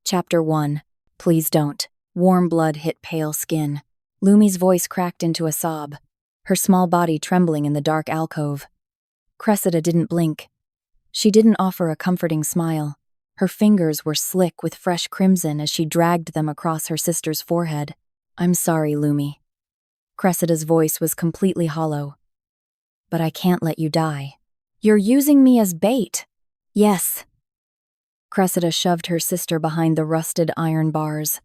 Chapter 1. Please don't. Warm blood hit pale skin. Lumi's voice cracked into a sob, her small body trembling in the dark alcove. Cressida didn't blink. She didn't offer a comforting smile. Her fingers were slick with fresh crimson as she dragged them across her sister's forehead. "I'm sorry, Lumi." Cressida's voice was completely hollow. "But I can't let you die. You're using me as bait." "Yes." Cressida shoved her sister behind the rusted iron bars.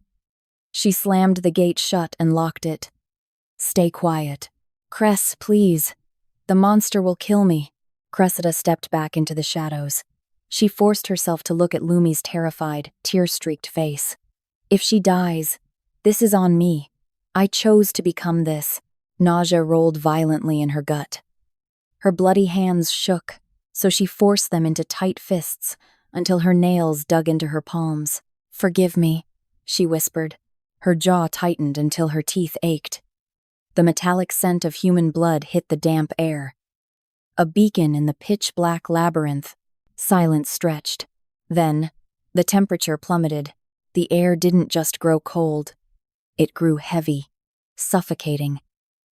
She slammed the gate shut and locked it. "Stay quiet. Cress, please. The monster will kill me." Cressida stepped back into the shadows. She forced herself to look at Lumi's terrified, tear-streaked face. "If she dies, this is on me. I chose to become this." Nausea rolled violently in her gut. Her bloody hands shook, so she forced them into tight fists until her nails dug into her palms. "Forgive me," she whispered. Her jaw tightened until her teeth ached. The metallic scent of human blood hit the damp air. A beacon in the pitch-black labyrinth. Silence stretched. Then, the temperature plummeted. The air didn't just grow cold. It grew heavy, suffocating.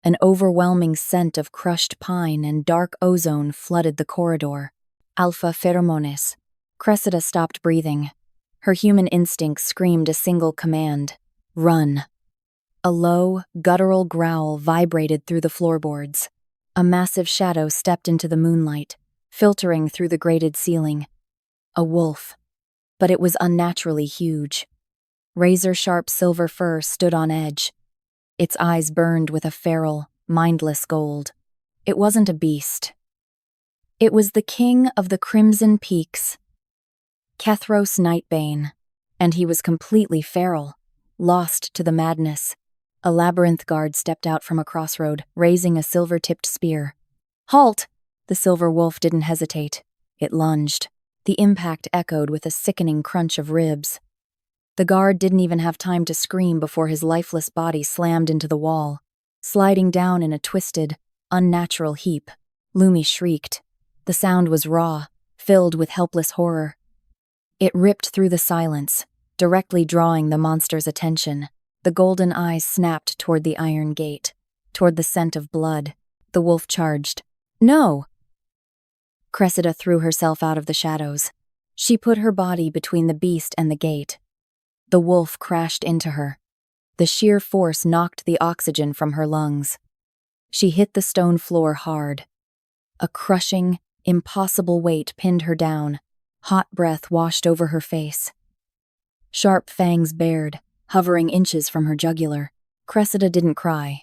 An overwhelming scent of crushed pine and dark ozone flooded the corridor. Alpha pheromones. Cressida stopped breathing. Her human instincts screamed a single command: run. A low, guttural growl vibrated through the floorboards. A massive shadow stepped into the moonlight, filtering through the grated ceiling. A wolf. But it was unnaturally huge. Razor-sharp silver fur stood on edge. Its eyes burned with a feral, mindless gold. It wasn't a beast. It was the king of the Crimson Peaks, Kethros Nightbane, and he was completely feral, lost to the madness. A labyrinth guard stepped out from a crossroad, raising a silver-tipped spear. "Halt!" The silver wolf didn't hesitate. It lunged. The impact echoed with a sickening crunch of ribs. The guard didn't even have time to scream before his lifeless body slammed into the wall, sliding down in a twisted, unnatural heap. Lumi shrieked. The sound was raw, filled with helpless horror. It ripped through the silence, directly drawing the monster's attention. The golden eyes snapped toward the iron gate, toward the scent of blood. The wolf charged. "No!" Cressida threw herself out of the shadows. She put her body between the beast and the gate. The wolf crashed into her. The sheer force knocked the oxygen from her lungs. She hit the stone floor hard. A crushing, impossible weight pinned her down. Hot breath washed over her face. Sharp fangs bared, hovering inches from her jugular. Cressida didn't cry.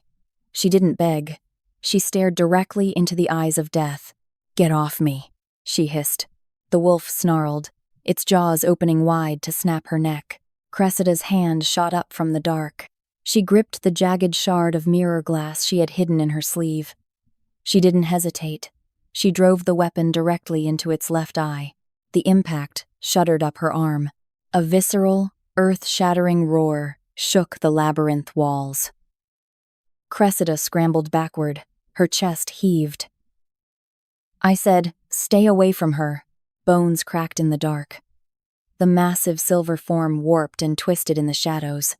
She didn't beg. She stared directly into the eyes of death. "Get off me," she hissed. The wolf snarled, its jaws opening wide to snap her neck. Cressida's hand shot up from the dark. She gripped the jagged shard of mirror glass she had hidden in her sleeve. She didn't hesitate. She drove the weapon directly into its left eye. The impact shuddered up her arm. A visceral, earth-shattering roar shook the labyrinth walls. Cressida scrambled backward. Her chest heaved. "I said, stay away from her." Bones cracked in the dark. The massive silver form warped and twisted in the shadows.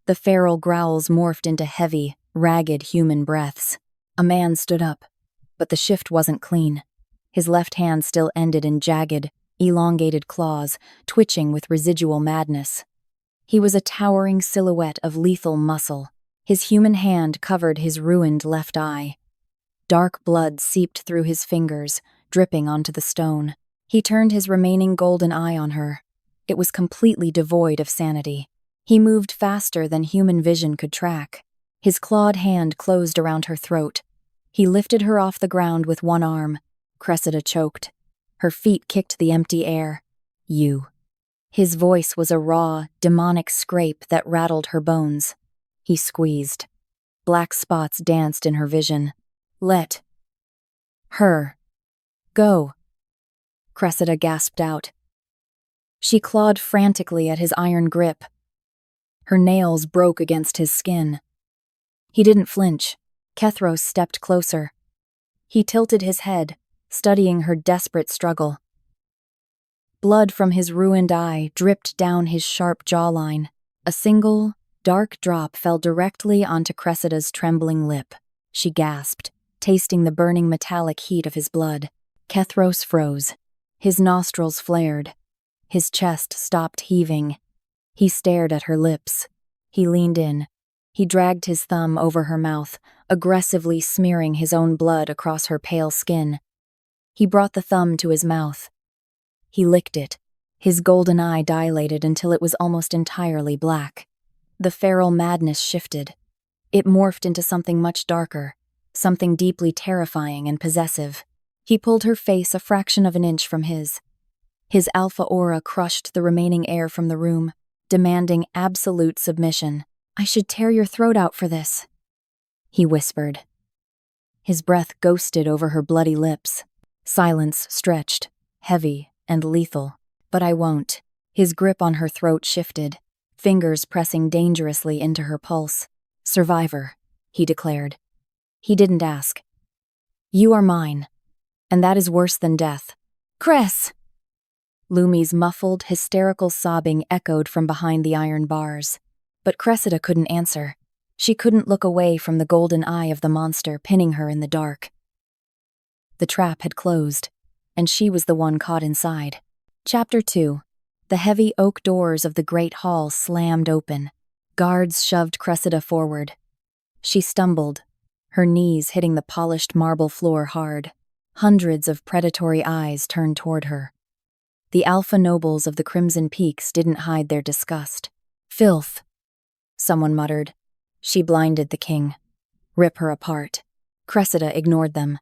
The feral growls morphed into heavy, ragged human breaths. A man stood up, but the shift wasn't clean. His left hand still ended in jagged, elongated claws, twitching with residual madness. He was a towering silhouette of lethal muscle. His human hand covered his ruined left eye. Dark blood seeped through his fingers, dripping onto the stone. He turned his remaining golden eye on her. It was completely devoid of sanity. He moved faster than human vision could track. His clawed hand closed around her throat. He lifted her off the ground with one arm. Cressida choked. Her feet kicked the empty air. "You." His voice was a raw, demonic scrape that rattled her bones. He squeezed. Black spots danced in her vision. "Let her go," Cressida gasped out. She clawed frantically at his iron grip. Her nails broke against his skin. He didn't flinch. Kethros stepped closer. He tilted his head, studying her desperate struggle. Blood from his ruined eye dripped down his sharp jawline. A single, dark drop fell directly onto Cressida's trembling lip. She gasped, tasting the burning metallic heat of his blood. Kethros froze. His nostrils flared. His chest stopped heaving. He stared at her lips. He leaned in. He dragged his thumb over her mouth, aggressively smearing his own blood across her pale skin. He brought the thumb to his mouth. He licked it. His golden eye dilated until it was almost entirely black. The feral madness shifted. It morphed into something much darker, something deeply terrifying and possessive. He pulled her face a fraction of an inch from his. His alpha aura crushed the remaining air from the room, demanding absolute submission. "I should tear your throat out for this," he whispered. His breath ghosted over her bloody lips. Silence stretched, heavy and lethal. "But I won't." His grip on her throat shifted, fingers pressing dangerously into her pulse. "Survivor," he declared. He didn't ask. "You are mine, and that is worse than death." "Cress!" Lumi's muffled, hysterical sobbing echoed from behind the iron bars. But Cressida couldn't answer. She couldn't look away from the golden eye of the monster pinning her in the dark. The trap had closed, and she was the one caught inside. Chapter 2. The heavy oak doors of the great hall slammed open. Guards shoved Cressida forward. She stumbled, her knees hitting the polished marble floor hard. Hundreds of predatory eyes turned toward her. The alpha nobles of the Crimson Peaks didn't hide their disgust. "Filth," someone muttered. "She blinded the king. Rip her apart." Cressida ignored them.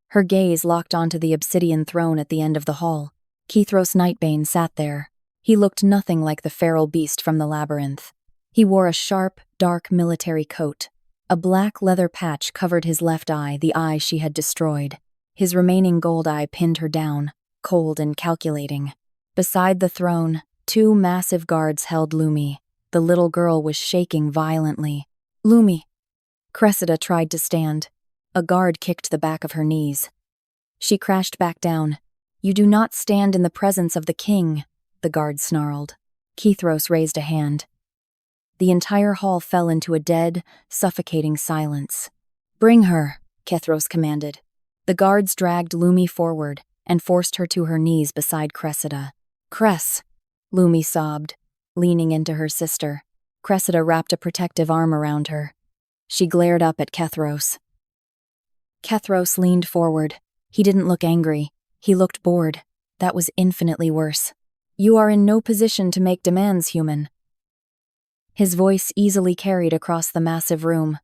Her gaze locked onto the obsidian throne at the end of the hall. Kethros Nightbane sat there. He looked nothing like the feral beast from the labyrinth. He wore a sharp, dark military coat. A black leather patch covered his left eye, the eye she had destroyed. His remaining gold eye pinned her down, cold and calculating. Beside the throne, two massive guards held Lumi. The little girl was shaking violently. "Lumi." Cressida tried to stand. A guard kicked the back of her knees. She crashed back down. "You do not stand in the presence of the king," the guard snarled. Kethros raised a hand. The entire hall fell into a dead, suffocating silence. "Bring her," Kethros commanded. The guards dragged Lumi forward and forced her to her knees beside Cressida. "Cress," Lumi sobbed, leaning into her sister. Cressida wrapped a protective arm around her. She glared up at Kethros. Kethros leaned forward. He didn't look angry. He looked bored. That was infinitely worse. "You are in no position to make demands, human." His voice easily carried across the massive room.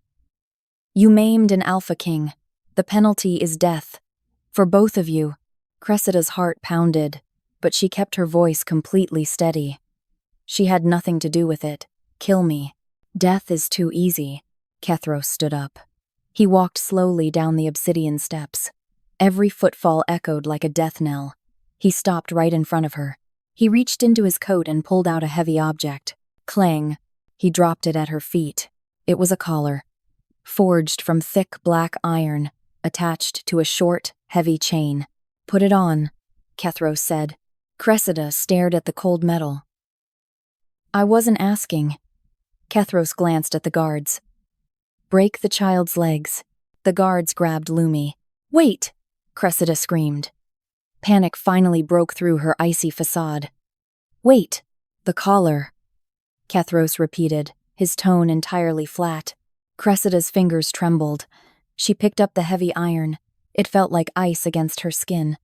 "You maimed an Alpha King. The penalty is death. For both of you." Cressida's heart pounded, but she kept her voice completely steady. "She had nothing to do with it. Kill me. Death is too easy." Kethros stood up. He walked slowly down the obsidian steps. Every footfall echoed like a death knell. He stopped right in front of her. He reached into his coat and pulled out a heavy object. Clang. He dropped it at her feet. It was a collar, forged from thick black iron, attached to a short, heavy chain. "Put it on," Kethros said. Cressida stared at the cold metal. "I wasn't asking." Kethros glanced at the guards. "Break the child's legs." The guards grabbed Lumi. "Wait!" Cressida screamed. Panic finally broke through her icy facade. "Wait!" "The collar," Kethros repeated, his tone entirely flat. Cressida's fingers trembled. She picked up the heavy iron. It felt like ice against her skin.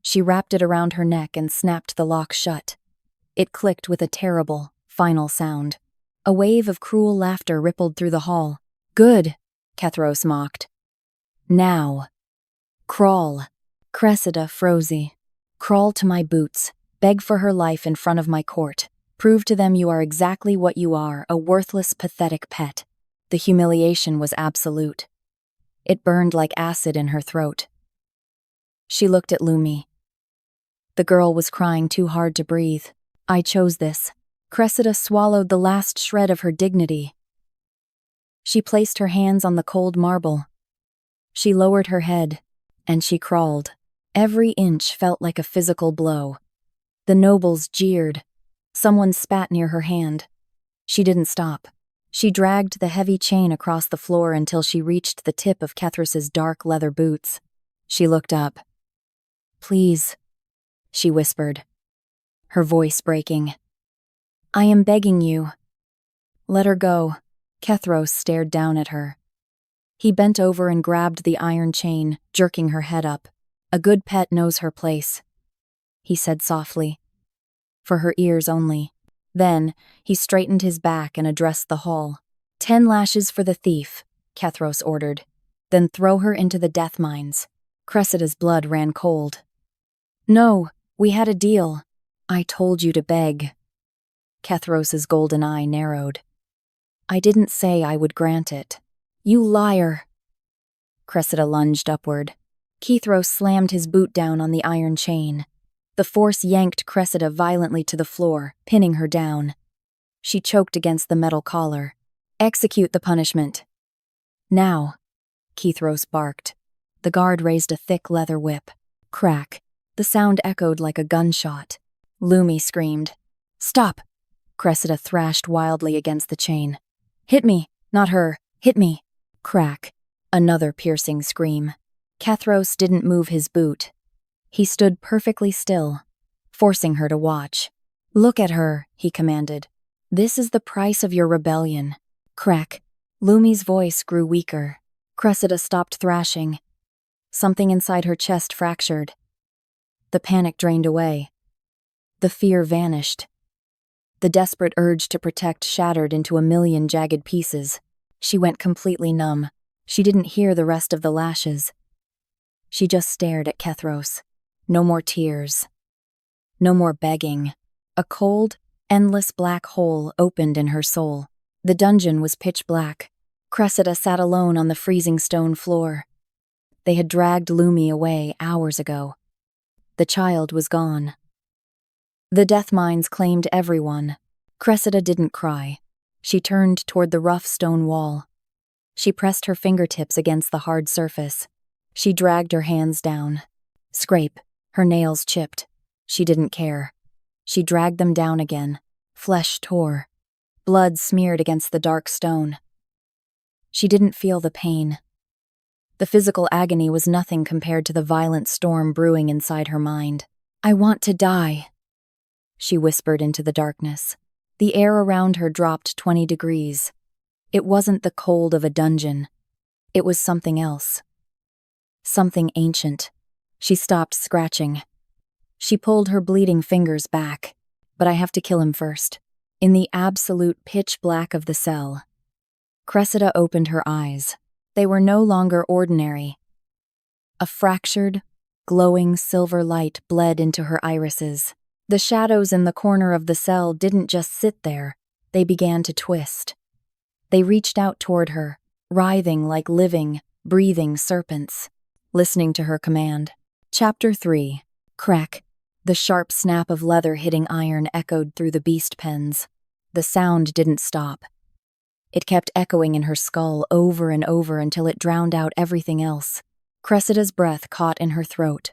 She wrapped it around her neck and snapped the lock shut. It clicked with a terrible, final sound. A wave of cruel laughter rippled through the hall. "Good," Kethros mocked. "Now. Crawl." Cressida froze. "Crawl to my boots. Beg for her life in front of my court. Prove to them you are exactly what you are, a worthless, pathetic pet." The humiliation was absolute. It burned like acid in her throat. She looked at Lumi. The girl was crying too hard to breathe. "I chose this." Cressida swallowed the last shred of her dignity. She placed her hands on the cold marble. She lowered her head, and she crawled. Every inch felt like a physical blow. The nobles jeered. Someone spat near her hand. She didn't stop. She dragged the heavy chain across the floor until she reached the tip of Kethros's dark leather boots. She looked up. "Please," she whispered, her voice breaking. "I am begging you." "Let her go." Kethros stared down at her. He bent over and grabbed the iron chain, jerking her head up. "A good pet knows her place," he said softly. "For her ears only." Then, he straightened his back and addressed the hall. 10 lashes for the thief," Kethros ordered. "Then throw her into the death mines." Cressida's blood ran cold. "No, we had a deal." "I told you to beg." Kethros's golden eye narrowed. "I didn't say I would grant it." "You liar!" Cressida lunged upward. Kethros slammed his boot down on the iron chain. The force yanked Cressida violently to the floor, pinning her down. She choked against the metal collar. "Execute the punishment." "Now," Kethros barked. The guard raised a thick leather whip. Crack. The sound echoed like a gunshot. Lumi screamed. "Stop!" Cressida thrashed wildly against the chain. "Hit me, not her. Hit me." Crack. Another piercing scream. Kethros didn't move his boot. He stood perfectly still, forcing her to watch. "Look at her," he commanded. "This is the price of your rebellion." Crack. Lumi's voice grew weaker. Cressida stopped thrashing. Something inside her chest fractured. The panic drained away. The fear vanished. The desperate urge to protect shattered into a million jagged pieces. She went completely numb. She didn't hear the rest of the lashes. She just stared at Kethros. No more tears. No more begging. A cold, endless black hole opened in her soul. The dungeon was pitch black. Cressida sat alone on the freezing stone floor. They had dragged Lumi away hours ago. The child was gone. The death mines claimed everyone. Cressida didn't cry. She turned toward the rough stone wall. She pressed her fingertips against the hard surface. She dragged her hands down. Scrape. Her nails chipped. She didn't care. She dragged them down again. Flesh tore. Blood smeared against the dark stone. She didn't feel the pain. The physical agony was nothing compared to the violent storm brewing inside her mind. "I want to die," she whispered into the darkness. The air around her dropped 20 degrees. It wasn't the cold of a dungeon. It was something else. Something ancient. She stopped scratching. She pulled her bleeding fingers back. "But I have to kill him first." In the absolute pitch black of the cell, Cressida opened her eyes. They were no longer ordinary. A fractured, glowing silver light bled into her irises. The shadows in the corner of the cell didn't just sit there. They began to twist. They reached out toward her, writhing like living, breathing serpents. Listening to her command. Chapter 3. Crack. The sharp snap of leather hitting iron echoed through the beast pens. The sound didn't stop. It kept echoing in her skull over and over until it drowned out everything else. Cressida's breath caught in her throat.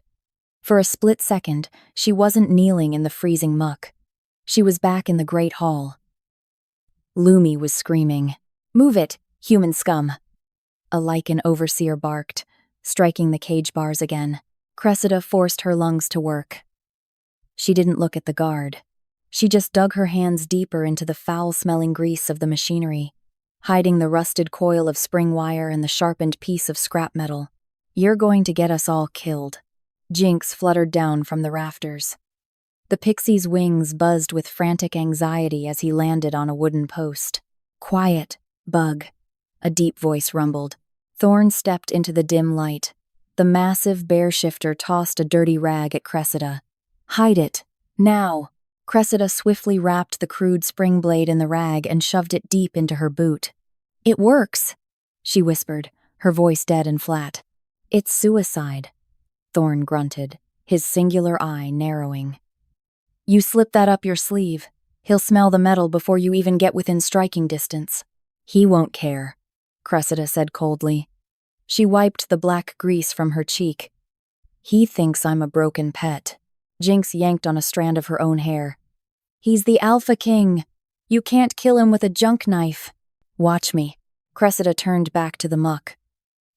For a split second, she wasn't kneeling in the freezing muck. She was back in the great hall. Lumi was screaming, "Move it, human scum!" A lichen overseer barked, striking the cage bars again. Cressida forced her lungs to work. She didn't look at the guard. She just dug her hands deeper into the foul-smelling grease of the machinery, hiding the rusted coil of spring wire and the sharpened piece of scrap metal. "You're going to get us all killed." Jinx fluttered down from the rafters. The pixie's wings buzzed with frantic anxiety as he landed on a wooden post. "Quiet, Bug," a deep voice rumbled. Thorn stepped into the dim light. The massive bear shifter tossed a dirty rag at Cressida. "Hide it, now!" Cressida swiftly wrapped the crude spring blade in the rag and shoved it deep into her boot. "It works," she whispered, her voice dead and flat. "It's suicide," Thorn grunted, his singular eye narrowing. "You slip that up your sleeve. He'll smell the metal before you even get within striking distance." "He won't care," Cressida said coldly. She wiped the black grease from her cheek. "He thinks I'm a broken pet." Jinx yanked on a strand of her own hair. He's the Alpha King. You can't kill him with a junk knife. Watch me. Cressida turned back to the muck.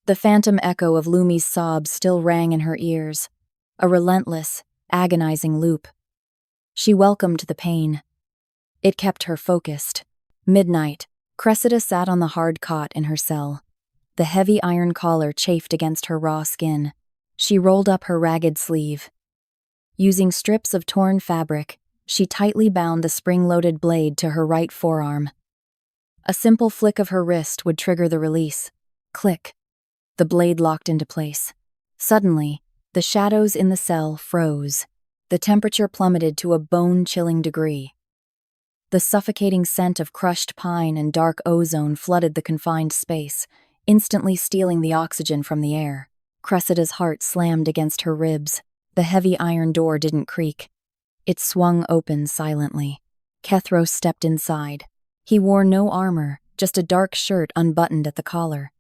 The phantom echo of Lumi's sobs still rang in her ears, a relentless, agonizing loop. She welcomed the pain. It kept her focused. Midnight, Cressida sat on the hard cot in her cell. The heavy iron collar chafed against her raw skin. She rolled up her ragged sleeve. Using strips of torn fabric, she tightly bound the spring-loaded blade to her right forearm. A simple flick of her wrist would trigger the release. Click. The blade locked into place. Suddenly, the shadows in the cell froze. The temperature plummeted to a bone-chilling degree. The suffocating scent of crushed pine and dark ozone flooded the confined space, instantly stealing the oxygen from the air. Cressida's heart slammed against her ribs. The heavy iron door didn't creak. It swung open silently. Kethros stepped inside. He wore no armor, just a dark shirt unbuttoned at the collar.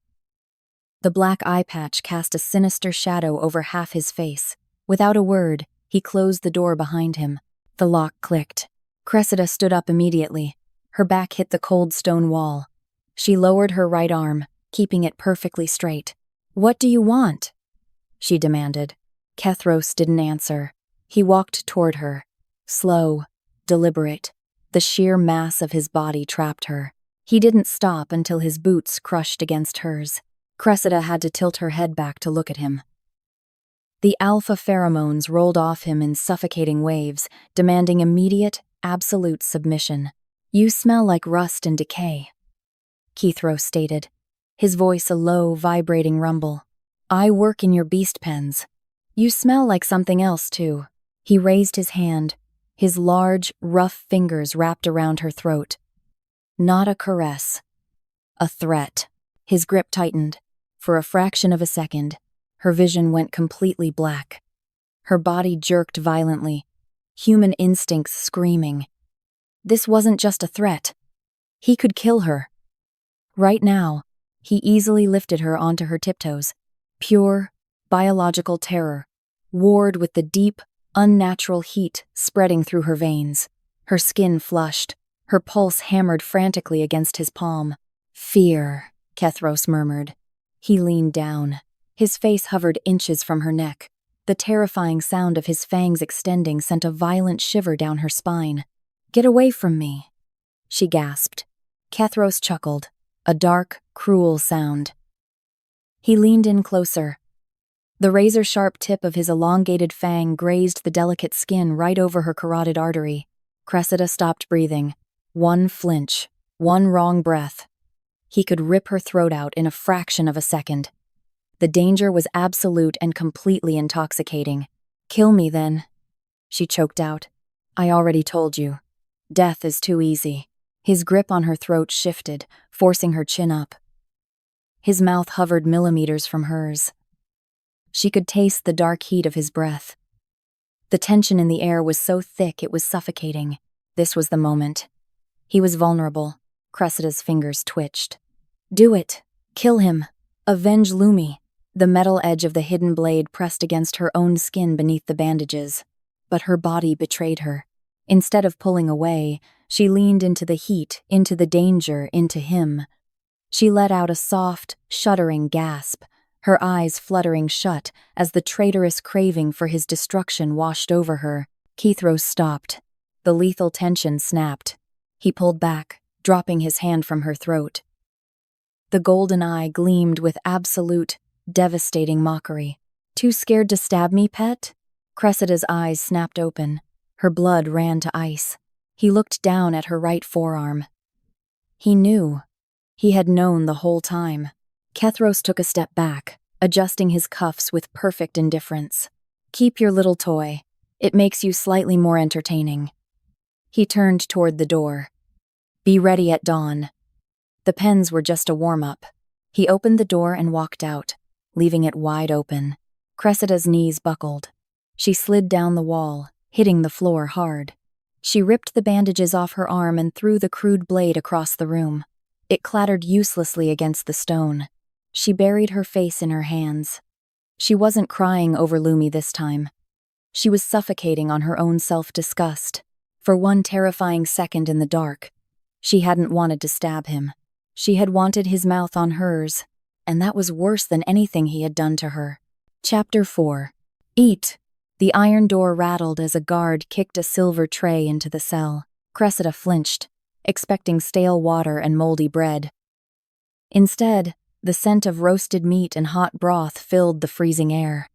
The black eye patch cast a sinister shadow over half his face. Without a word, he closed the door behind him. The lock clicked. Cressida stood up immediately. Her back hit the cold stone wall. She lowered her right arm, keeping it perfectly straight. "What do you want?" she demanded. Kethros didn't answer. He walked toward her. Slow, deliberate. The sheer mass of his body trapped her. He didn't stop until his boots crushed against hers. Cressida had to tilt her head back to look at him. The alpha pheromones rolled off him in suffocating waves, demanding immediate, absolute submission. "You smell like rust and decay," Kethros stated, his voice a low, vibrating rumble. "I work in your beast pens. You smell like something else, too." He raised his hand, his large, rough fingers wrapped around her throat. Not a caress. A threat. His grip tightened. For a fraction of a second, her vision went completely black. Her body jerked violently, human instincts screaming. This wasn't just a threat. He could kill her. Right now, he easily lifted her onto her tiptoes. Pure, biological terror, warred with the deep, unnatural heat spreading through her veins. Her skin flushed, her pulse hammered frantically against his palm. "Fear," Kethros murmured. He leaned down. His face hovered inches from her neck. The terrifying sound of his fangs extending sent a violent shiver down her spine. "Get away from me," she gasped. Kethros chuckled, a dark, cruel sound. He leaned in closer. The razor-sharp tip of his elongated fang grazed the delicate skin right over her carotid artery. Cressida stopped breathing. One flinch, one wrong breath. He could rip her throat out in a fraction of a second. The danger was absolute and completely intoxicating. "Kill me, then," she choked out. "I already told you. Death is too easy." His grip on her throat shifted, forcing her chin up. His mouth hovered millimeters from hers. She could taste the dark heat of his breath. The tension in the air was so thick it was suffocating. This was the moment. He was vulnerable. Cressida's fingers twitched. "Do it. Kill him. Avenge Lumi." The metal edge of the hidden blade pressed against her own skin beneath the bandages. But her body betrayed her. Instead of pulling away, she leaned into the heat, into the danger, into him. She let out a soft, shuddering gasp, her eyes fluttering shut as the traitorous craving for his destruction washed over her. Kethros stopped. The lethal tension snapped. He pulled back, dropping his hand from her throat. The golden eye gleamed with absolute, devastating mockery. "Too scared to stab me, pet?" Cressida's eyes snapped open. Her blood ran to ice. He looked down at her right forearm. He knew. He had known the whole time. Kethros took a step back, adjusting his cuffs with perfect indifference. "Keep your little toy. It makes you slightly more entertaining." He turned toward the door. "Be ready at dawn." The pens were just a warm-up. He opened the door and walked out, leaving it wide open. Cressida's knees buckled. She slid down the wall, hitting the floor hard. She ripped the bandages off her arm and threw the crude blade across the room. It clattered uselessly against the stone. She buried her face in her hands. She wasn't crying over Lumi this time. She was suffocating on her own self-disgust. For one terrifying second in the dark, she hadn't wanted to stab him. She had wanted his mouth on hers, and that was worse than anything he had done to her. Chapter 4. Eat! The iron door rattled as a guard kicked a silver tray into the cell. Cressida flinched, expecting stale water and moldy bread. Instead, the scent of roasted meat and hot broth filled the freezing air.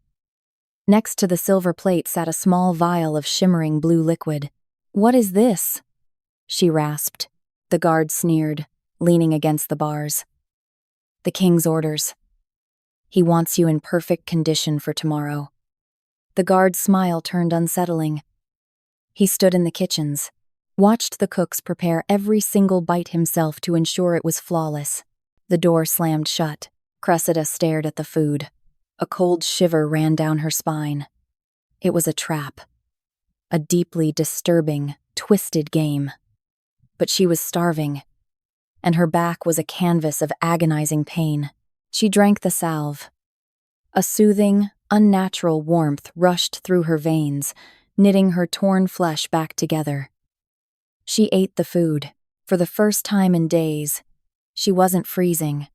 Next to the silver plate sat a small vial of shimmering blue liquid. "What is this?" she rasped. The guard sneered, leaning against the bars. "The king's orders. He wants you in perfect condition for tomorrow." The guard's smile turned unsettling. He stood in the kitchens, watched the cooks prepare every single bite himself to ensure it was flawless. The door slammed shut. Cressida stared at the food. A cold shiver ran down her spine. It was a trap. A deeply disturbing, twisted game. But she was starving, and her back was a canvas of agonizing pain. She drank the salve. A soothing, unnatural warmth rushed through her veins, knitting her torn flesh back together. She ate the food. For the first time in days, she wasn't freezing.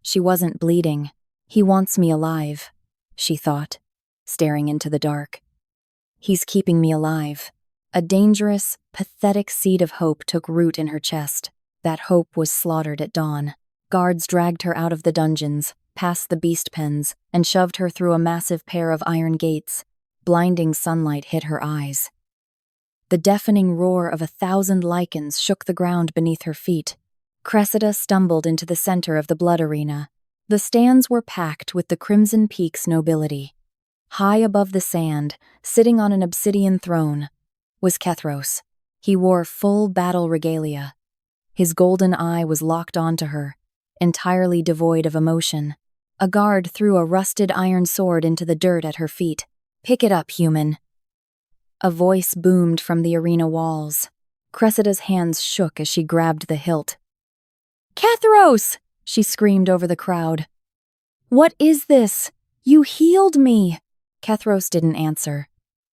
She wasn't bleeding. "He wants me alive," she thought, staring into the dark. "He's keeping me alive." A dangerous, pathetic seed of hope took root in her chest. That hope was slaughtered at dawn. Guards dragged her out of the dungeons, past the beast pens, and shoved her through a massive pair of iron gates. Blinding sunlight hit her eyes. The deafening roar of 1,000 lichens shook the ground beneath her feet. Cressida stumbled into the center of the blood arena. The stands were packed with the Crimson Peak's nobility. High above the sand, sitting on an obsidian throne, was Kethros. He wore full battle regalia. His golden eye was locked onto her, entirely devoid of emotion. A guard threw a rusted iron sword into the dirt at her feet. "Pick it up, human." A voice boomed from the arena walls. Cressida's hands shook as she grabbed the hilt. "Kethros!" she screamed over the crowd. "What is this? You healed me!" Kethros didn't answer.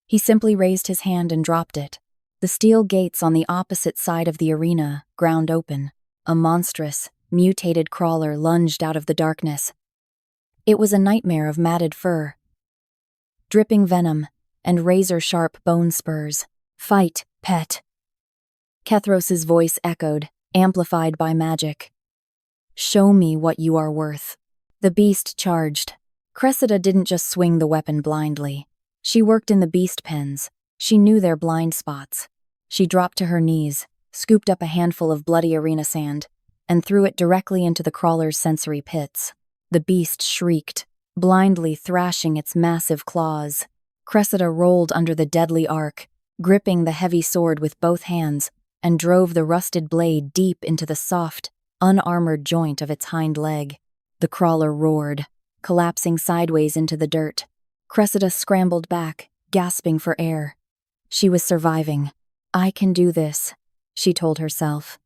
He simply raised his hand and dropped it. The steel gates on the opposite side of the arena ground open. A monstrous, mutated crawler lunged out of the darkness. It was a nightmare of matted fur, dripping venom, and razor-sharp bone spurs. "Fight, pet." Kethros's voice echoed, amplified by magic. "Show me what you are worth." The beast charged. Cressida didn't just swing the weapon blindly. She worked in the beast pens. She knew their blind spots. She dropped to her knees, scooped up a handful of bloody arena sand, and threw it directly into the crawler's sensory pits. The beast shrieked, blindly thrashing its massive claws. Cressida rolled under the deadly arc, gripping the heavy sword with both hands, and drove the rusted blade deep into the soft, unarmored joint of its hind leg. The crawler roared, collapsing sideways into the dirt. Cressida scrambled back, gasping for air. She was surviving. "I can do this," she told herself.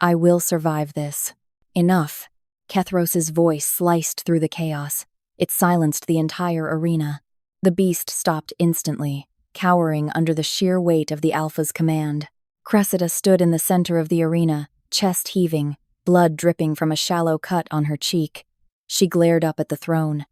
"I will survive this." Enough. Kethros's voice sliced through the chaos. It silenced the entire arena. The beast stopped instantly, cowering under the sheer weight of the Alpha's command. Cressida stood in the center of the arena, chest heaving, blood dripping from a shallow cut on her cheek. She glared up at the throne.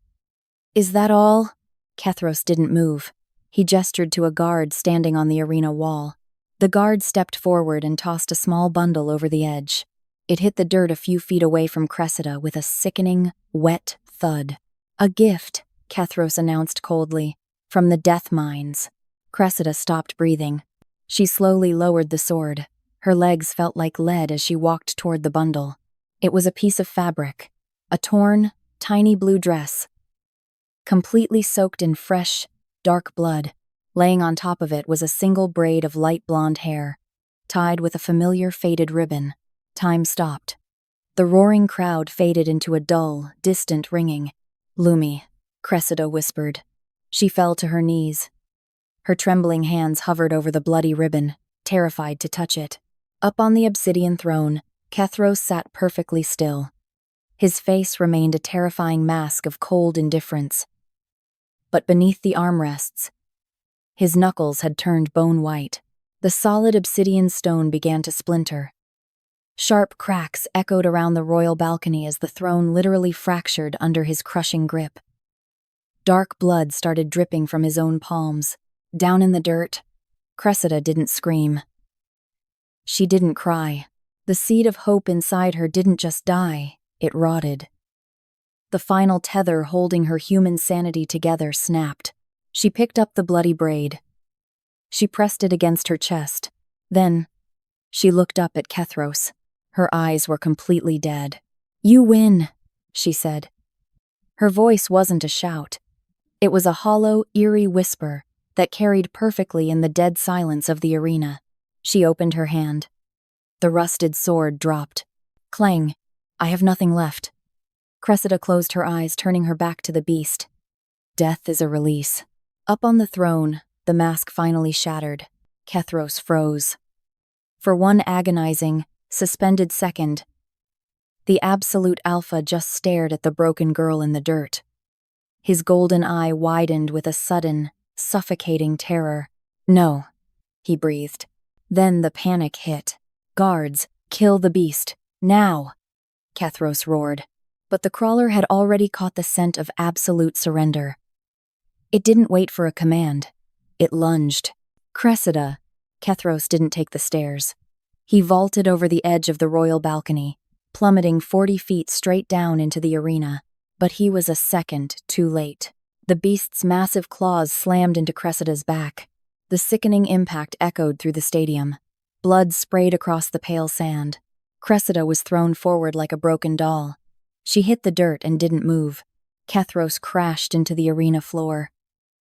"Is that all?" Kethros didn't move. He gestured to a guard standing on the arena wall. The guard stepped forward and tossed a small bundle over the edge. It hit the dirt a few feet away from Cressida with a sickening, wet thud. "A gift," Kethros announced coldly, "from the death mines." Cressida stopped breathing. She slowly lowered the sword. Her legs felt like lead as she walked toward the bundle. It was a piece of fabric, a torn, tiny blue dress, completely soaked in fresh, dark blood. Laying on top of it was a single braid of light blonde hair, tied with a familiar faded ribbon. Time stopped. The roaring crowd faded into a dull, distant ringing. "Lumi," Cressida whispered. She fell to her knees. Her trembling hands hovered over the bloody ribbon, terrified to touch it. Up on the obsidian throne, Kethros sat perfectly still. His face remained a terrifying mask of cold indifference. But beneath the armrests, His knuckles had turned bone white. The solid obsidian stone began to splinter. Sharp cracks echoed around the royal balcony as the throne literally fractured under his crushing grip. Dark blood started dripping from his own palms. Down in the dirt, Cressida didn't scream. She didn't cry. The seed of hope inside her didn't just die, it rotted. The final tether holding her human sanity together snapped. She picked up the bloody braid. She pressed it against her chest. Then, she looked up at Kethros. Her eyes were completely dead. "You win," she said. Her voice wasn't a shout. It was a hollow, eerie whisper that carried perfectly in the dead silence of the arena. She opened her hand. The rusted sword dropped. Clang. "I have nothing left." Cressida closed her eyes, turning her back to the beast. Death is a release. Up on the throne, the mask finally shattered. Kethros froze. For one agonizing, suspended second, the absolute alpha just stared at the broken girl in the dirt. His golden eye widened with a sudden, suffocating terror. "No," he breathed. Then the panic hit. "Guards, kill the beast, now!" Kethros roared. But the crawler had already caught the scent of absolute surrender. It didn't wait for a command. It lunged. "Cressida." Kethros didn't take the stairs. He vaulted over the edge of the royal balcony, plummeting 40 feet straight down into the arena. But he was a second too late. The beast's massive claws slammed into Cressida's back. The sickening impact echoed through the stadium. Blood sprayed across the pale sand. Cressida was thrown forward like a broken doll. She hit the dirt and didn't move. Kethros crashed into the arena floor.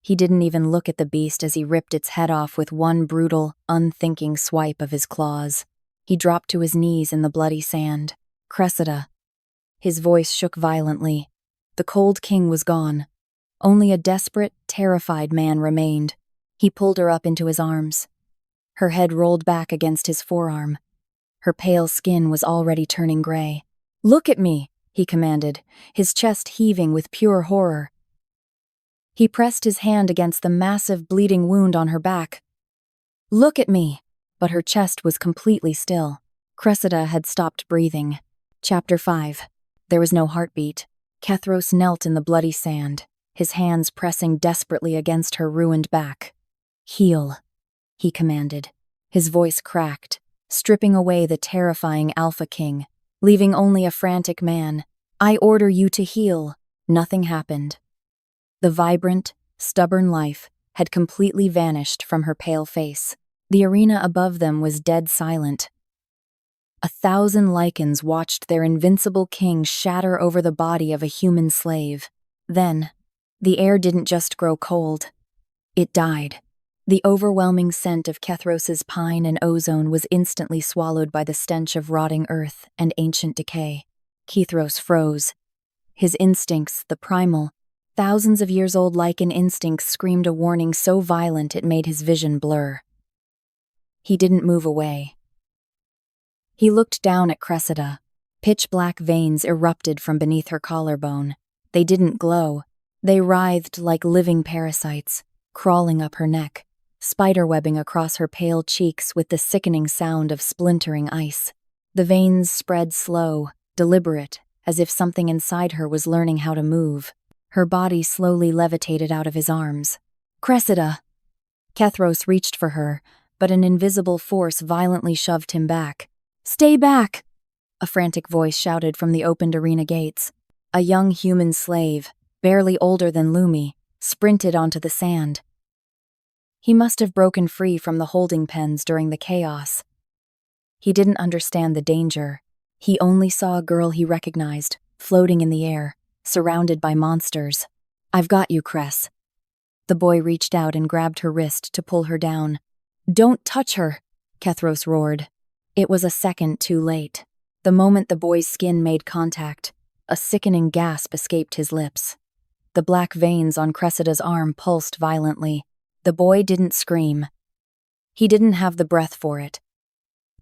He didn't even look at the beast as he ripped its head off with one brutal, unthinking swipe of his claws. He dropped to his knees in the bloody sand. "Cressida." His voice shook violently. The cold king was gone. Only a desperate, terrified man remained. He pulled her up into his arms. Her head rolled back against his forearm. Her pale skin was already turning gray. "Look at me," he commanded, his chest heaving with pure horror. He pressed his hand against the massive bleeding wound on her back. "Look at me." But her chest was completely still. Cressida had stopped breathing. Chapter 5. There was no heartbeat. Kethros knelt in the bloody sand, his hands pressing desperately against her ruined back. "Heal," he commanded. His voice cracked, stripping away the terrifying Alpha King, leaving only a frantic man. "I order you to heal." Nothing happened. The vibrant, stubborn life had completely vanished from her pale face. The arena above them was dead silent. 1,000 lichens watched their invincible king shatter over the body of a human slave. Then, the air didn't just grow cold. It died. The overwhelming scent of Kethros's pine and ozone was instantly swallowed by the stench of rotting earth and ancient decay. Kethros froze. His instincts, the primal, thousands of years old lichen instincts, screamed a warning so violent it made his vision blur. He didn't move away. He looked down at Cressida. Pitch-black veins erupted from beneath her collarbone. They didn't glow. They writhed like living parasites, crawling up her neck, spiderwebbing across her pale cheeks with the sickening sound of splintering ice. The veins spread slow, deliberate, as if something inside her was learning how to move. Her body slowly levitated out of his arms. "Cressida!" Kethros reached for her, but an invisible force violently shoved him back. "Stay back!" a frantic voice shouted from the opened arena gates. A young human slave, barely older than Lumi, sprinted onto the sand. He must have broken free from the holding pens during the chaos. He didn't understand the danger. He only saw a girl he recognized, floating in the air, surrounded by monsters. "I've got you, Cress." The boy reached out and grabbed her wrist to pull her down. "Don't touch her," Kethros roared. It was a second too late. The moment the boy's skin made contact, a sickening gasp escaped his lips. The black veins on Cressida's arm pulsed violently. The boy didn't scream. He didn't have the breath for it.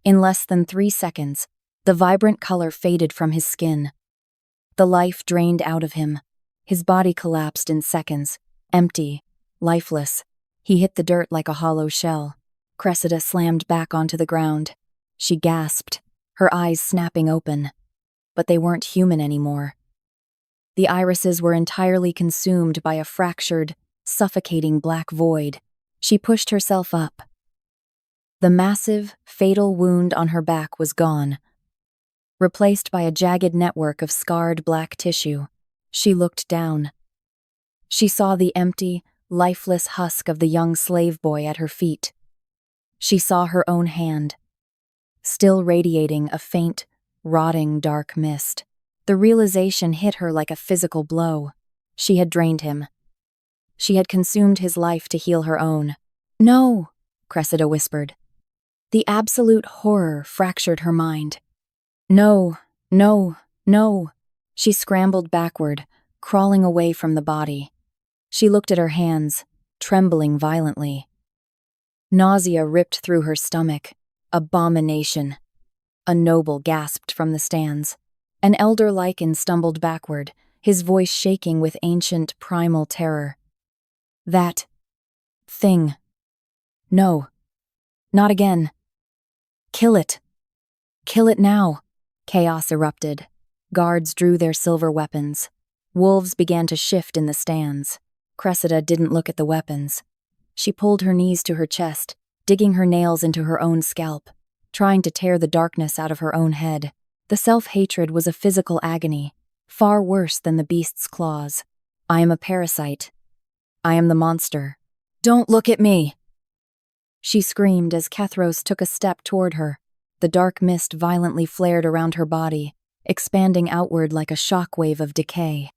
In less than 3 seconds, the vibrant color faded from his skin. The life drained out of him. His body collapsed in seconds, empty, lifeless. He hit the dirt like a hollow shell. Cressida slammed back onto the ground. She gasped, her eyes snapping open. But they weren't human anymore. The irises were entirely consumed by a fractured, suffocating black void. She pushed herself up. The massive, fatal wound on her back was gone, replaced by a jagged network of scarred black tissue. She looked down. She saw the empty, lifeless husk of the young slave boy at her feet. She saw her own hand, still radiating a faint, rotting dark mist. The realization hit her like a physical blow. She had drained him. She had consumed his life to heal her own. "No," Cressida whispered. The absolute horror fractured her mind. "No, no, no." She scrambled backward, crawling away from the body. She looked at her hands, trembling violently. Nausea ripped through her stomach. Abomination. A noble gasped from the stands. An elder lichen stumbled backward, his voice shaking with ancient, primal terror. "That thing. No. Not again. Kill it. Kill it now." Chaos erupted. Guards drew their silver weapons. Wolves began to shift in the stands. Cressida didn't look at the weapons. She pulled her knees to her chest, digging her nails into her own scalp, trying to tear the darkness out of her own head. The self-hatred was a physical agony, far worse than the beast's claws. "I am a parasite. I am the monster. Don't look at me!" She screamed as Kethros took a step toward her. The dark mist violently flared around her body, expanding outward like a shockwave of decay.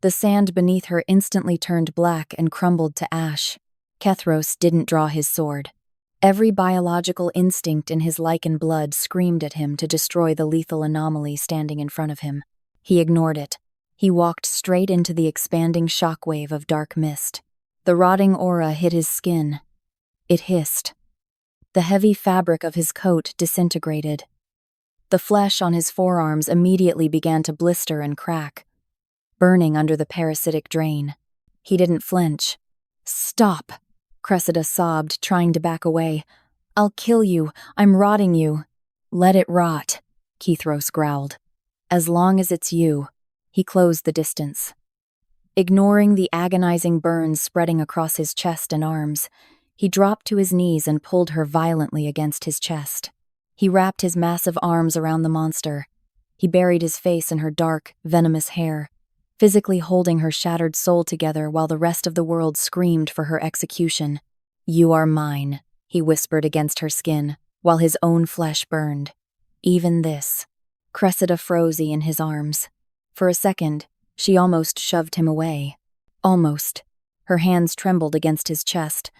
The sand beneath her instantly turned black and crumbled to ash. Kethros didn't draw his sword. Every biological instinct in his lichen blood screamed at him to destroy the lethal anomaly standing in front of him. He ignored it. He walked straight into the expanding shockwave of dark mist. The rotting aura hit his skin. It hissed. The heavy fabric of his coat disintegrated. The flesh on his forearms immediately began to blister and crack, burning under the parasitic drain. He didn't flinch. "Stop," Cressida sobbed, trying to back away. "I'll kill you. I'm rotting you." "Let it rot," Kethros growled. "As long as it's you." He closed the distance. Ignoring the agonizing burns spreading across his chest and arms, he dropped to his knees and pulled her violently against his chest. He wrapped his massive arms around the monster. He buried his face in her dark, venomous hair, physically holding her shattered soul together while the rest of the world screamed for her execution. "You are mine," he whispered against her skin, while his own flesh burned. "Even this." Cressida froze in his arms. For a second, she almost shoved him away. Almost. Her hands trembled against his chest.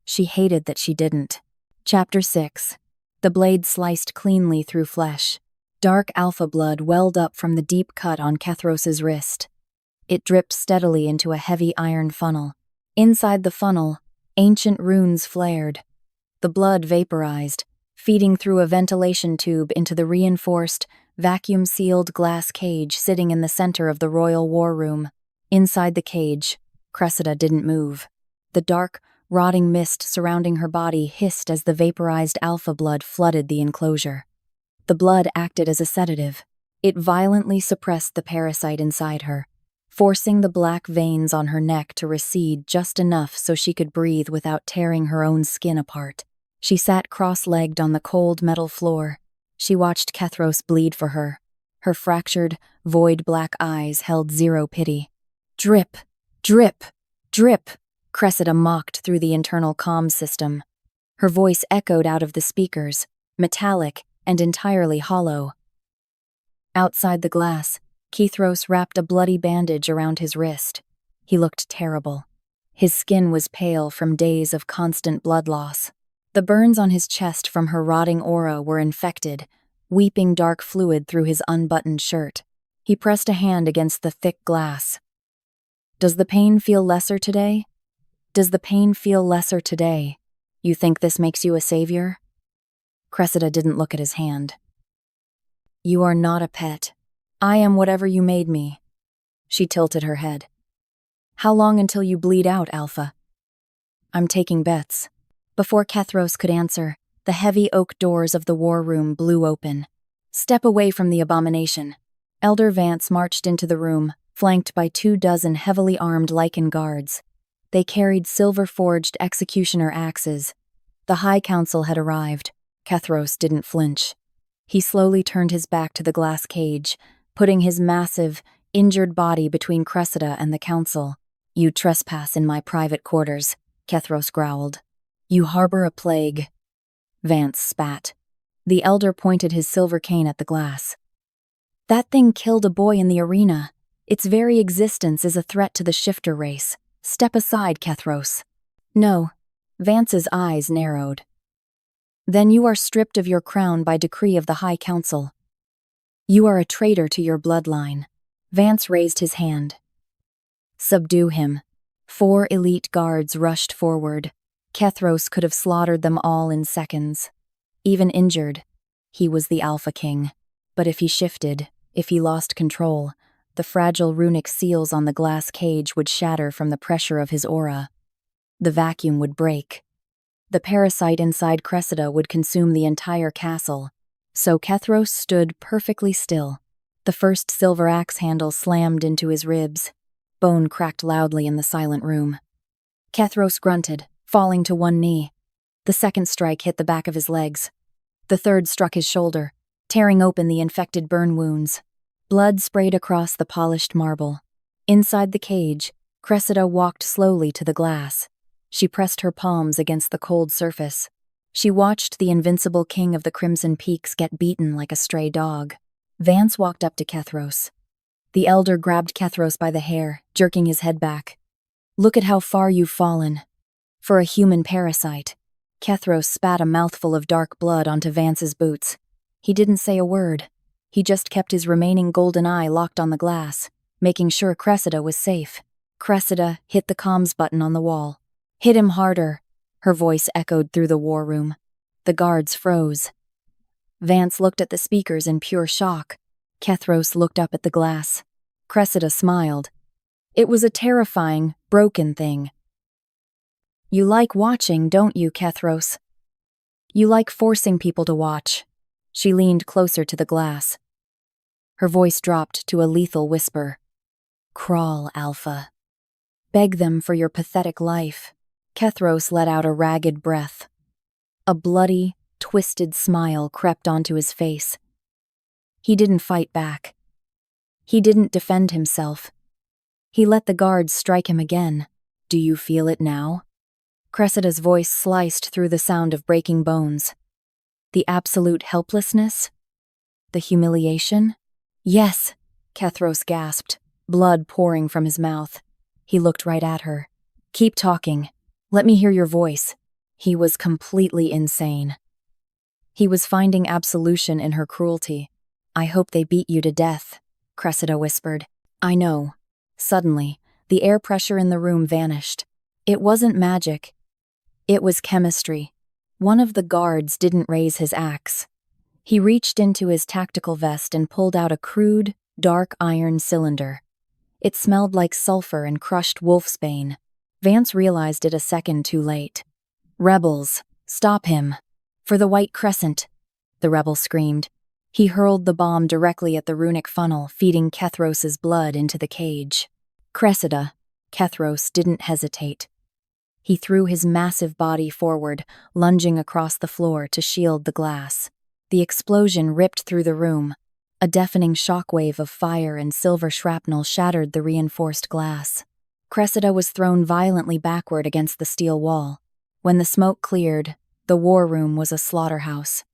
She hated that she didn't. Chapter 6. The blade sliced cleanly through flesh. Dark alpha blood welled up from the deep cut on Kethros's wrist. It dripped steadily into a heavy iron funnel. Inside the funnel, ancient runes flared. The blood vaporized, feeding through a ventilation tube into the reinforced, vacuum-sealed glass cage sitting in the center of the royal war room. Inside the cage, Cressida didn't move. The dark, rotting mist surrounding her body hissed as the vaporized alpha blood flooded the enclosure. The blood acted as a sedative. It violently suppressed the parasite inside her, forcing the black veins on her neck to recede just enough so she could breathe without tearing her own skin apart. She sat cross-legged on the cold metal floor. She watched Kethros bleed for her. Her fractured, void black eyes held zero pity. "Drip, drip, drip," Cressida mocked through the internal comm system. Her voice echoed out of the speakers, metallic and entirely hollow. Outside the glass, Kethros wrapped a bloody bandage around his wrist. He looked terrible. His skin was pale from days of constant blood loss. The burns on his chest from her rotting aura were infected, weeping dark fluid through his unbuttoned shirt. He pressed a hand against the thick glass. "Does the pain feel lesser today? Does the pain feel lesser today? You think this makes you a savior?" Cressida didn't look at his hand. "You are not a pet. I am whatever you made me." She tilted her head. "How long until you bleed out, Alpha?" I'm taking bets." Before Kethros could answer, the heavy oak doors of the war room blew open. "Step away from the abomination." Elder Vance marched into the room, flanked by 24 heavily armed lichen guards. They carried silver-forged executioner axes. The High Council had arrived. Kethros didn't flinch. He slowly turned his back to the glass cage, putting his massive, injured body between Cressida and the council. "You trespass in my private quarters," Kethros growled. "You harbor a plague." Vance spat. The elder pointed his silver cane at the glass. "That thing killed a boy in the arena. Its very existence is a threat to the shifter race. Step aside, Kethros." "No." Vance's eyes narrowed. "Then you are stripped of your crown by decree of the High Council. You are a traitor to your bloodline." Vance raised his hand. "Subdue him." 4 elite guards rushed forward. Kethros could have slaughtered them all in seconds. Even injured, he was the Alpha King. But if he shifted, if he lost control, the fragile runic seals on the glass cage would shatter from the pressure of his aura. The vacuum would break. The parasite inside Cressida would consume the entire castle. So Kethros stood perfectly still. The first silver axe handle slammed into his ribs. Bone cracked loudly in the silent room. Kethros grunted, falling to one knee. The second strike hit the back of his legs. The third struck his shoulder, tearing open the infected burn wounds. Blood sprayed across the polished marble. Inside the cage, Cressida walked slowly to the glass. She pressed her palms against the cold surface. She watched the invincible king of the Crimson Peaks get beaten like a stray dog. Vance walked up to Kethros. The elder grabbed Kethros by the hair, jerking his head back. "Look at how far you've fallen." For a human parasite. Kethros spat a mouthful of dark blood onto Vance's boots. He didn't say a word. He just kept his remaining golden eye locked on the glass, making sure Cressida was safe. Cressida hit the comms button on the wall. "Hit him harder," her voice echoed through the war room. The guards froze. Vance looked at the speakers in pure shock. Kethros looked up at the glass. Cressida smiled. It was a terrifying, broken thing. "You like watching, don't you, Kethros? You like forcing people to watch." She leaned closer to the glass. Her voice dropped to a lethal whisper. "Crawl, Alpha. Beg them for your pathetic life." Kethros let out a ragged breath. A bloody, twisted smile crept onto his face. He didn't fight back. He didn't defend himself. He let the guards strike him again. "Do you feel it now?" Cressida's voice sliced through the sound of breaking bones. The absolute helplessness? The humiliation? "Yes," Kethros gasped, blood pouring from his mouth. He looked right at her. "Keep talking. Let me hear your voice." He was completely insane. He was finding absolution in her cruelty. "I hope they beat you to death," Cressida whispered. "I know." Suddenly, the air pressure in the room vanished. It wasn't magic. It was chemistry. One of the guards didn't raise his axe. He reached into his tactical vest and pulled out a crude, dark iron cylinder. It smelled like sulfur and crushed wolfsbane. Vance realized it a second too late. "Rebels, stop him." "For the White Crescent," the rebel screamed. He hurled the bomb directly at the runic funnel, feeding Kethros's blood into the cage. "Cressida." Kethros didn't hesitate. He threw his massive body forward, lunging across the floor to shield the glass. The explosion ripped through the room. A deafening shockwave of fire and silver shrapnel shattered the reinforced glass. Cressida was thrown violently backward against the steel wall. When the smoke cleared, the war room was a slaughterhouse.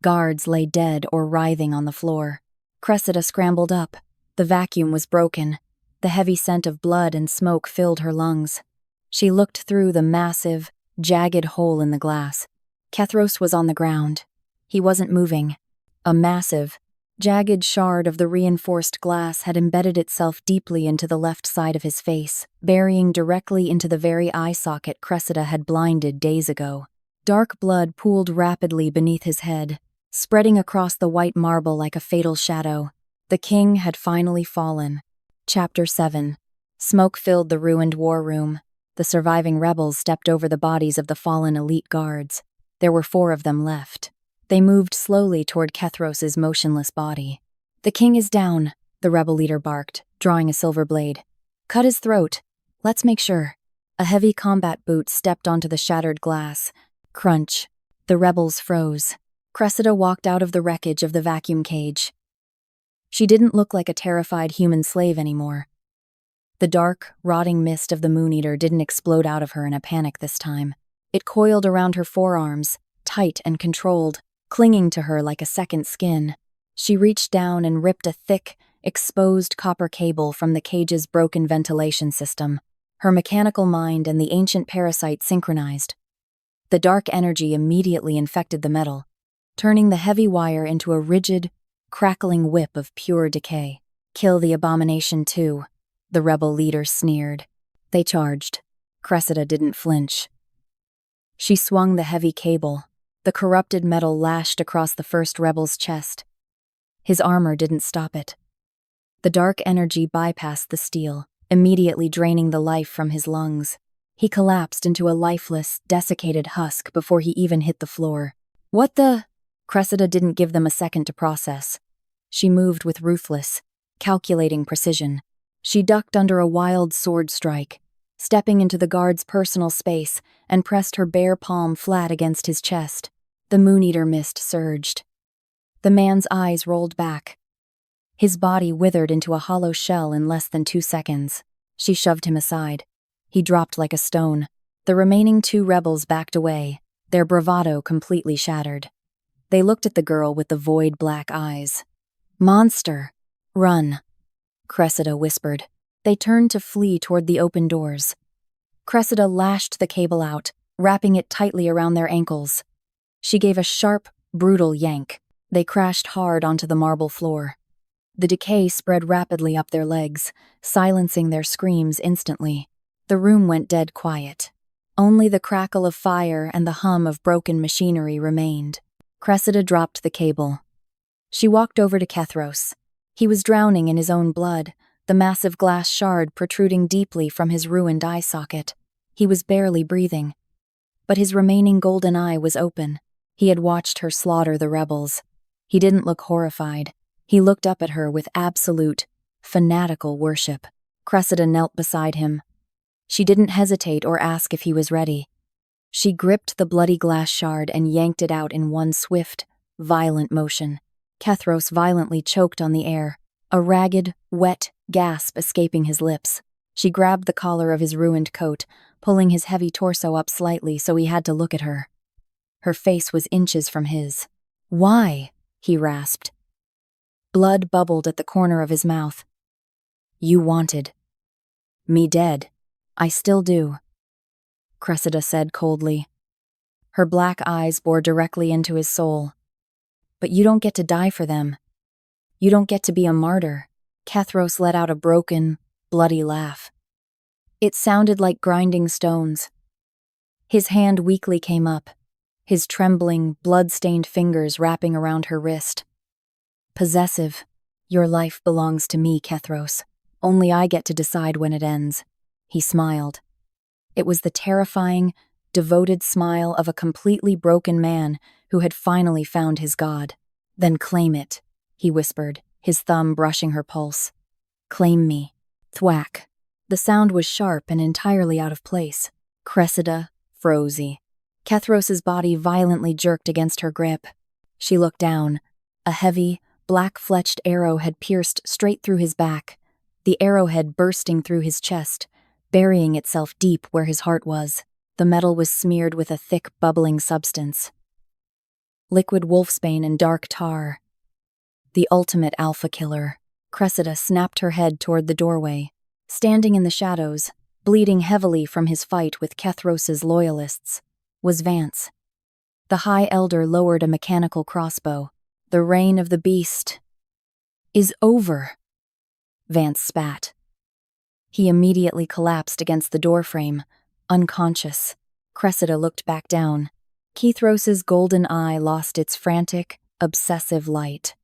Guards lay dead or writhing on the floor. Cressida scrambled up. The vacuum was broken. The heavy scent of blood and smoke filled her lungs. She looked through the massive, jagged hole in the glass. Kethros was on the ground. He wasn't moving. A massive, jagged shard of the reinforced glass had embedded itself deeply into the left side of his face, burying directly into the very eye socket Cressida had blinded days ago. Dark blood pooled rapidly beneath his head, spreading across the white marble like a fatal shadow. The king had finally fallen. Chapter 7. Smoke filled the ruined war room. The surviving rebels stepped over the bodies of the fallen elite guards. There were 4 of them left. They moved slowly toward Kethros's motionless body. "The king is down," the rebel leader barked, drawing a silver blade. "Cut his throat. Let's make sure." A heavy combat boot stepped onto the shattered glass. Crunch. The rebels froze. Cressida walked out of the wreckage of the vacuum cage. She didn't look like a terrified human slave anymore. The dark, rotting mist of the Moon-Eater didn't explode out of her in a panic this time. It coiled around her forearms, tight and controlled, clinging to her like a second skin. She reached down and ripped a thick, exposed copper cable from the cage's broken ventilation system. Her mechanical mind and the ancient parasite synchronized. The dark energy immediately infected the metal, turning the heavy wire into a rigid, crackling whip of pure decay. "Kill the abomination too," the rebel leader sneered. They charged. Cressida didn't flinch. She swung the heavy cable. The corrupted metal lashed across the first rebel's chest. His armor didn't stop it. The dark energy bypassed the steel, immediately draining the life from his lungs. He collapsed into a lifeless, desiccated husk before he even hit the floor. "What the?" Cressida didn't give them a second to process. She moved with ruthless, calculating precision. She ducked under a wild sword strike, stepping into the guard's personal space, and pressed her bare palm flat against his chest. The Moon-Eater mist surged. The man's eyes rolled back. His body withered into a hollow shell in less than 2 seconds. She shoved him aside. He dropped like a stone. The remaining 2 rebels backed away, their bravado completely shattered. They looked at the girl with the void black eyes. "Monster! Run!" Cressida whispered. They turned to flee toward the open doors. Cressida lashed the cable out, wrapping it tightly around their ankles. She gave a sharp, brutal yank. They crashed hard onto the marble floor. The decay spread rapidly up their legs, silencing their screams instantly. The room went dead quiet. Only the crackle of fire and the hum of broken machinery remained. Cressida dropped the cable. She walked over to Kethros. He was drowning in his own blood, the massive glass shard protruding deeply from his ruined eye socket. He was barely breathing. But his remaining golden eye was open. He had watched her slaughter the rebels. He didn't look horrified. He looked up at her with absolute, fanatical worship. Cressida knelt beside him. She didn't hesitate or ask if he was ready. She gripped the bloody glass shard and yanked it out in one swift, violent motion. Kethros violently choked on the air, a ragged, wet gasp escaping his lips. She grabbed the collar of his ruined coat, pulling his heavy torso up slightly so he had to look at her. Her face was inches from his. "Why?" he rasped. Blood bubbled at the corner of his mouth. "You wanted me dead. I still do," Cressida said coldly. Her black eyes bored directly into his soul. "But you don't get to die for them. You don't get to be a martyr." Kethros let out a broken, bloody laugh. It sounded like grinding stones. His hand weakly came up, his trembling, blood-stained fingers wrapping around her wrist. "Possessive. Your life belongs to me, Kethros. Only I get to decide when it ends." He smiled. It was the terrifying, devoted smile of a completely broken man who had finally found his god. "Then claim it," he whispered, his thumb brushing her pulse. "Claim me." Thwack. The sound was sharp and entirely out of place. Cressida froze. Kethros's body violently jerked against her grip. She looked down. A heavy, black-fletched arrow had pierced straight through his back, the arrowhead bursting through his chest, burying itself deep where his heart was. The metal was smeared with a thick, bubbling substance. Liquid wolfsbane and dark tar. The ultimate alpha killer. Cressida snapped her head toward the doorway. Standing in the shadows, bleeding heavily from his fight with Kethros's loyalists, was Vance. The High Elder lowered a mechanical crossbow. "The reign of the beast is over," Vance spat. He immediately collapsed against the doorframe, unconscious. Cressida looked back down. Kethros's golden eye lost its frantic, obsessive light.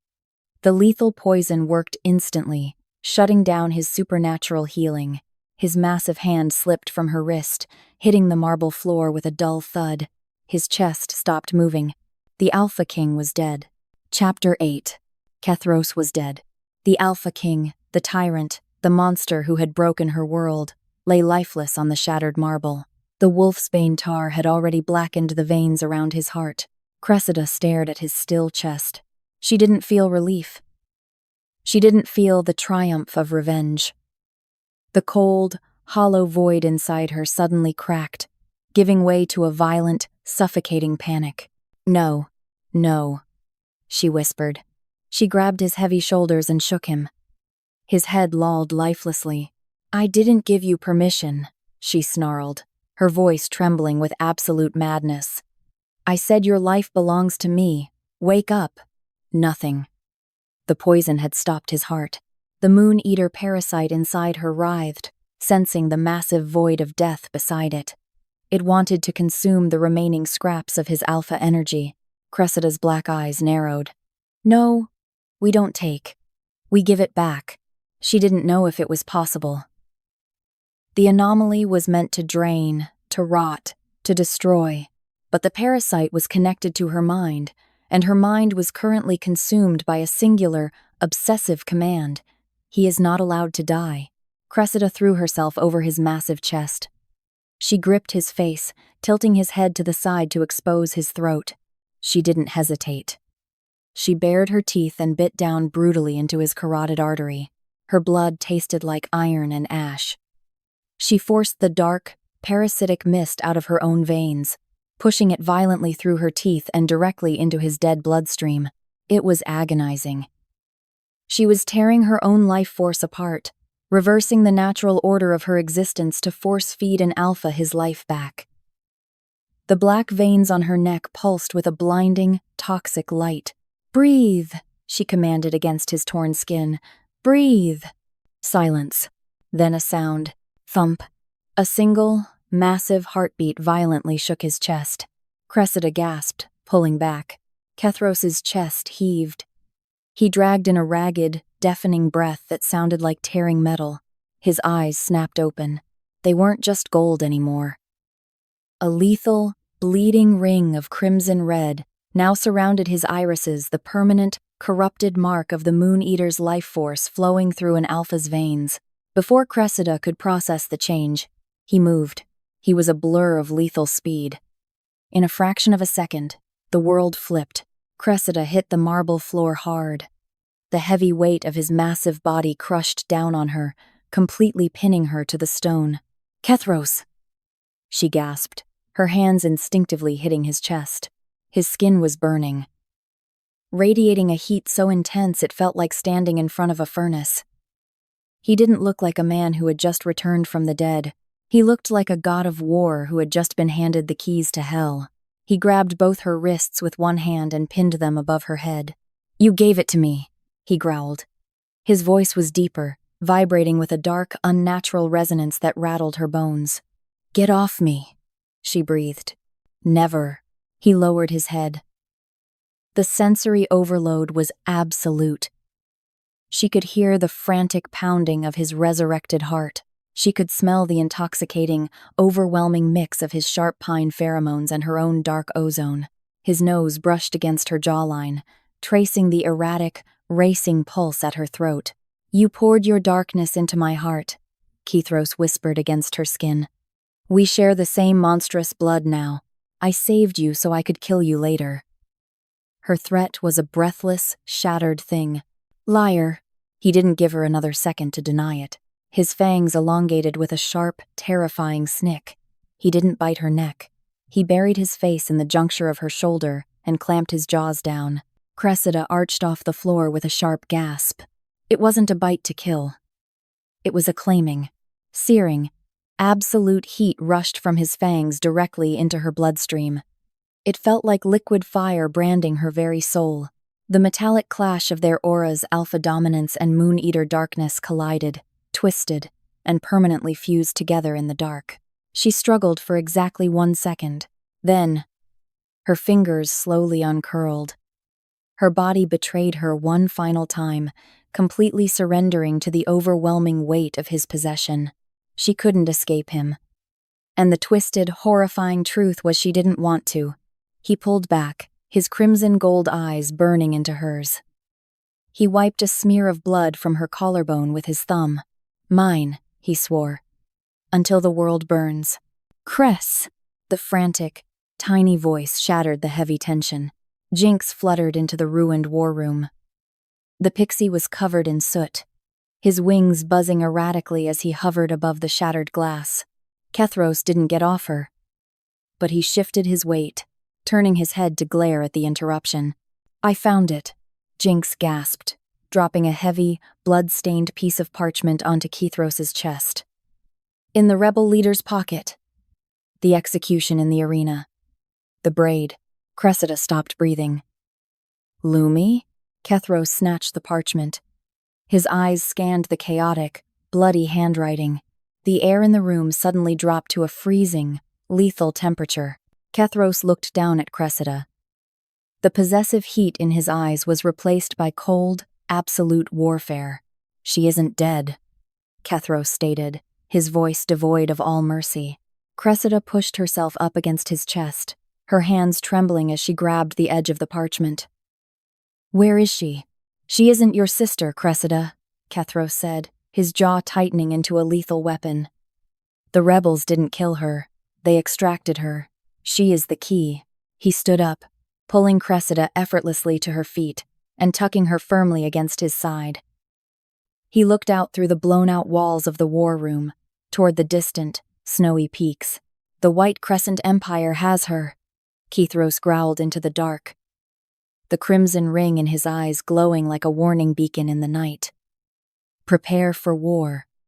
The lethal poison worked instantly, shutting down his supernatural healing. His massive hand slipped from her wrist, hitting the marble floor with a dull thud. His chest stopped moving. The Alpha King was dead. Chapter 8. Kethros was dead. The Alpha King, the tyrant, the monster who had broken her world, lay lifeless on the shattered marble. The wolfsbane tar had already blackened the veins around his heart. Cressida stared at his still chest. She didn't feel relief. She didn't feel the triumph of revenge. The cold, hollow void inside her suddenly cracked, giving way to a violent, suffocating panic. No, no, she whispered. She grabbed his heavy shoulders and shook him. His head lolled lifelessly. I didn't give you permission, she snarled, her voice trembling with absolute madness. I said your life belongs to me. Wake up. Nothing. The poison had stopped his heart. The moon-eater parasite inside her writhed, sensing the massive void of death beside it. It wanted to consume the remaining scraps of his alpha energy. Cressida's black eyes narrowed. No, we don't take. We give it back. She didn't know if it was possible. The anomaly was meant to drain, to rot, to destroy, but the parasite was connected to her mind, and her mind was currently consumed by a singular, obsessive command. He is not allowed to die. Cressida threw herself over his massive chest. She gripped his face, tilting his head to the side to expose his throat. She didn't hesitate. She bared her teeth and bit down brutally into his carotid artery. Her blood tasted like iron and ash. She forced the dark, parasitic mist out of her own veins, pushing it violently through her teeth and directly into his dead bloodstream. It was agonizing. She was tearing her own life force apart, reversing the natural order of her existence to force-feed an alpha his life back. The black veins on her neck pulsed with a blinding, toxic light. Breathe, she commanded against his torn skin. Breathe. Silence. Then a sound. Thump. A single, massive heartbeat violently shook his chest. Cressida gasped, pulling back. Kethros's chest heaved. He dragged in a ragged, deafening breath that sounded like tearing metal. His eyes snapped open. They weren't just gold anymore. A lethal, bleeding ring of crimson red now surrounded his irises, the permanent, corrupted mark of the moon-eater's life force flowing through an alpha's veins. Before Cressida could process the change, he moved. He was a blur of lethal speed. In a fraction of a second, the world flipped. Cressida hit the marble floor hard. The heavy weight of his massive body crushed down on her, completely pinning her to the stone. Kethros! She gasped, her hands instinctively hitting his chest. His skin was burning, radiating a heat so intense it felt like standing in front of a furnace. He didn't look like a man who had just returned from the dead. He looked like a god of war who had just been handed the keys to hell. He grabbed both her wrists with one hand and pinned them above her head. You gave it to me, he growled. His voice was deeper, vibrating with a dark, unnatural resonance that rattled her bones. Get off me, she breathed. Never. He lowered his head. The sensory overload was absolute. She could hear the frantic pounding of his resurrected heart. She could smell the intoxicating, overwhelming mix of his sharp pine pheromones and her own dark ozone. His nose brushed against her jawline, tracing the erratic, racing pulse at her throat. You poured your darkness into my heart, Kethros whispered against her skin. We share the same monstrous blood now. I saved you so I could kill you later. Her threat was a breathless, shattered thing. Liar. He didn't give her another second to deny it. His fangs elongated with a sharp, terrifying snick. He didn't bite her neck. He buried his face in the juncture of her shoulder and clamped his jaws down. Cressida arched off the floor with a sharp gasp. It wasn't a bite to kill. It was a claiming, searing, absolute heat rushed from his fangs directly into her bloodstream. It felt like liquid fire branding her very soul. The metallic clash of their auras, alpha dominance and moon-eater darkness collided, twisted, and permanently fused together in the dark. She struggled for exactly 1 second. Then, her fingers slowly uncurled. Her body betrayed her one final time, completely surrendering to the overwhelming weight of his possession. She couldn't escape him. And the twisted, horrifying truth was she didn't want to. He pulled back, his crimson gold eyes burning into hers. He wiped a smear of blood from her collarbone with his thumb. "Mine," he swore. "Until the world burns." "Cress!" The frantic, tiny voice shattered the heavy tension. Jinx fluttered into the ruined war room. The pixie was covered in soot, his wings buzzing erratically as he hovered above the shattered glass. Kethros didn't get off her, but he shifted his weight, turning his head to glare at the interruption. "I found it," Jinx gasped, dropping a heavy, blood-stained piece of parchment onto Kethros's chest. "In the rebel leader's pocket." The execution in the arena. The braid. Cressida stopped breathing. "Lumi?" Kethros snatched the parchment. His eyes scanned the chaotic, bloody handwriting. The air in the room suddenly dropped to a freezing, lethal temperature. Kethros looked down at Cressida. The possessive heat in his eyes was replaced by cold, absolute warfare. "She isn't dead," Kethros stated, his voice devoid of all mercy. Cressida pushed herself up against his chest, her hands trembling as she grabbed the edge of the parchment. "Where is she?" "She isn't your sister, Cressida," Kethros said, his jaw tightening into a lethal weapon. "The rebels didn't kill her. They extracted her. She is the key." He stood up, pulling Cressida effortlessly to her feet and tucking her firmly against his side. He looked out through the blown-out walls of the war room, toward the distant, snowy peaks. "The White Crescent Empire has her," Kethros growled into the dark, the crimson ring in his eyes glowing like a warning beacon in the night. "Prepare for war."